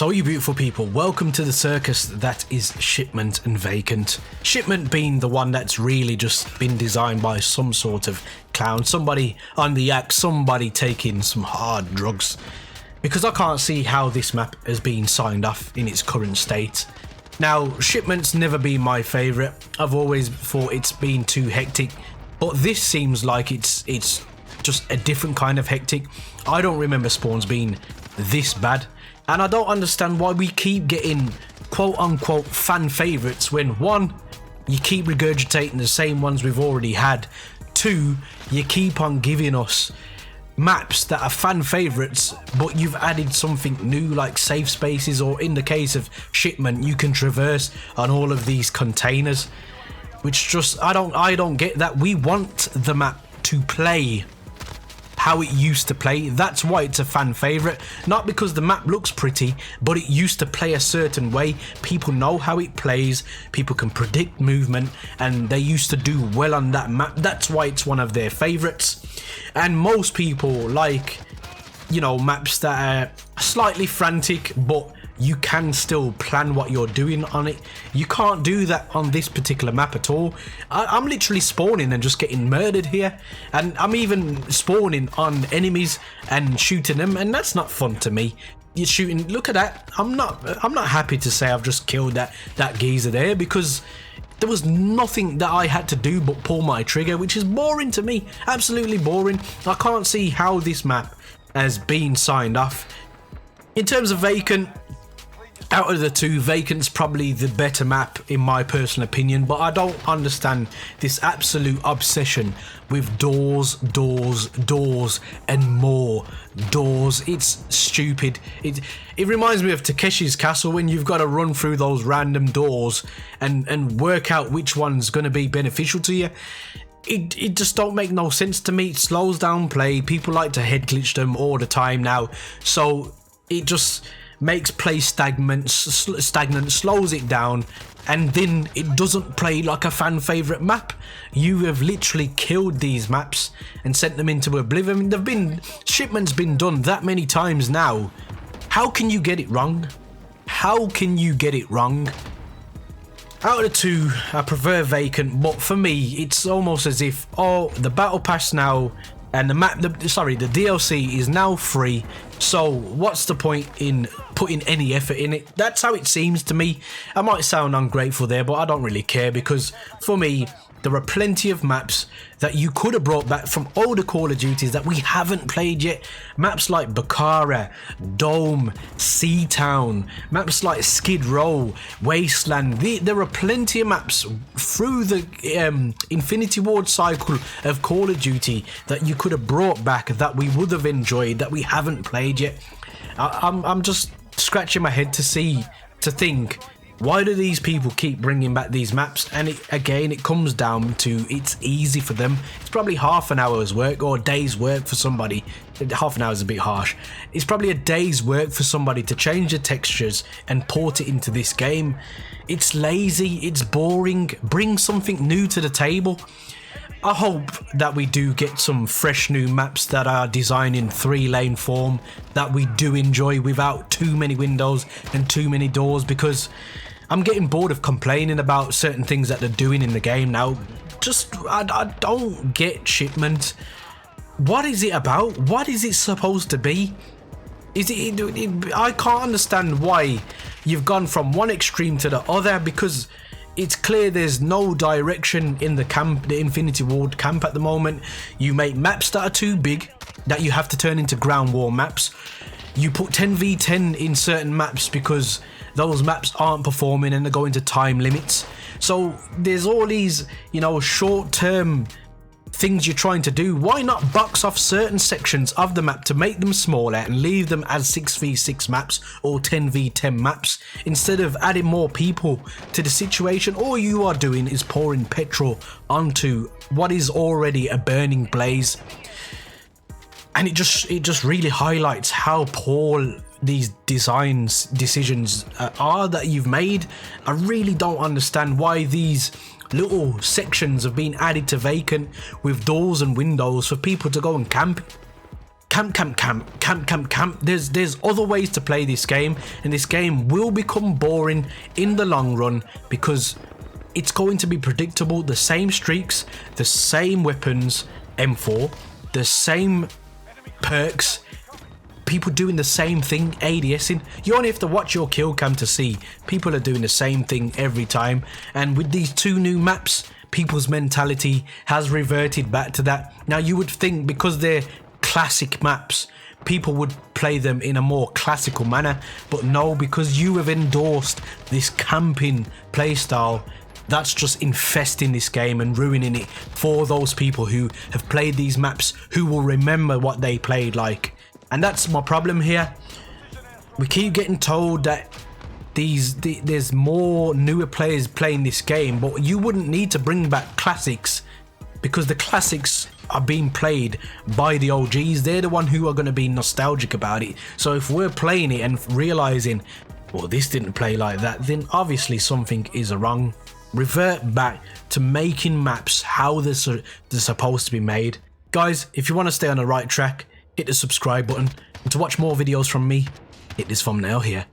So you beautiful people, welcome to the circus that is Shipment and Vacant. Shipment being the one that's really just been designed by some sort of clown, somebody on the act, somebody taking some hard drugs. Because I can't see how this map has been signed off in its current state. Now, Shipment's never been my favourite. I've always thought it's been too hectic, but this seems like it's just a different kind of hectic. I don't remember spawns being this bad. And I don't understand why we keep getting quote-unquote fan favourites when 1, you keep regurgitating the same ones we've already had, 2, you keep on giving us maps that are fan favourites but you've added something new like safe spaces, or in the case of Shipment you can traverse on all of these containers, which just I don't get that. We want the map to play how it used to play. That's why it's a fan favourite, not because the map looks pretty, but it used to play a certain way. People know how it plays, people can predict movement, and they used to do well on that map. That's why it's one of their favourites. And most people like, you know, maps that are slightly frantic, but you can still plan what you're doing on it. You can't do that on this particular map at all. I'm literally spawning and just getting murdered here, and I'm even spawning on enemies and shooting them, and that's not fun to me. You're shooting, look at that. I'm not happy to say I've just killed that geezer there, because there was nothing that I had to do but pull my trigger, which is boring to me, absolutely boring. I can't see how this map has been signed off. In terms of Vacant, out of the two, Vacant's probably the better map in my personal opinion, but I don't understand this absolute obsession with doors, and more doors. It's stupid. It reminds me of Takeshi's Castle, when you've got to run through those random doors and work out which one's going to be beneficial to you. It just don't make no sense to me. It slows down play. People like to head glitch them all the time now, so it just makes play stagnant, slows it down, and then it doesn't play like a fan favourite map. You have literally killed these maps and sent them into oblivion. Shipment's been done that many times now. How can you get it wrong? How can you get it wrong? Out of the two, I prefer Vacant, but for me, it's almost as if, oh, the battle pass now and the DLC is now free, so what's the point in putting any effort in it? That's how it seems to me. I might sound ungrateful there, but I don't really care, because for me, there are plenty of maps that you could have brought back from older Call of Duties that we haven't played yet. Maps like Bukhara, Dome, Seatown, maps like Skid Row, Wasteland. There are plenty of maps through the Infinity Ward cycle of Call of Duty that you could have brought back that we would have enjoyed, that we haven't played yet. I'm just scratching my head to think, why do these people keep bringing back these maps? And it comes down to, it's easy for them. It's probably half an hour's work or a day's work for somebody. Half an hour is a bit harsh. It's probably a day's work for somebody to change the textures and port it into this game. It's lazy, it's boring. Bring something new to the table. I hope that we do get some fresh new maps that are designed in 3-lane form, that we do enjoy without too many windows and too many doors, because I'm getting bored of complaining about certain things that they're doing in the game now. I don't get Shipment. What is it about? What is it supposed to be? I can't understand why you've gone from one extreme to the other, because it's clear there's no direction in the camp, the Infinity Ward camp at the moment. You make maps that are too big, that you have to turn into ground war maps. You put 10v10 in certain maps because those maps aren't performing and they're going to time limits. So there's all these, short-term things you're trying to do. Why not box off certain sections of the map to make them smaller and leave them as 6v6 maps or 10v10 maps, instead of adding more people to the situation? All you are doing is pouring petrol onto what is already a burning blaze. And it just really highlights how poor these decisions are that you've made. I really don't understand why these little sections have been added to Vacant with doors and windows for people to go and camp. camp. There's other ways to play this game, and this game will become boring in the long run because it's going to be predictable. The same streaks, the same weapons, M4, the same perks, people doing the same thing, ADSing. You only have to watch your kill cam to see people are doing the same thing every time. And with these 2 new maps, people's mentality has reverted back to that. Now you would think because they're classic maps, people would play them in a more classical manner, but no, because you have endorsed this camping playstyle, that's just infesting this game and ruining it for those people who have played these maps, who will remember what they played like. And that's my problem here. We keep getting told that there's more newer players playing this game, but you wouldn't need to bring back classics because the classics are being played by the OGs. They're the one who are going to be nostalgic about it. So if we're playing it and realizing, well, this didn't play like that, then obviously something is wrong. Revert back to making maps how they're supposed to be made. Guys, if you want to stay on the right track, hit the subscribe button, and to watch more videos from me, hit this thumbnail here.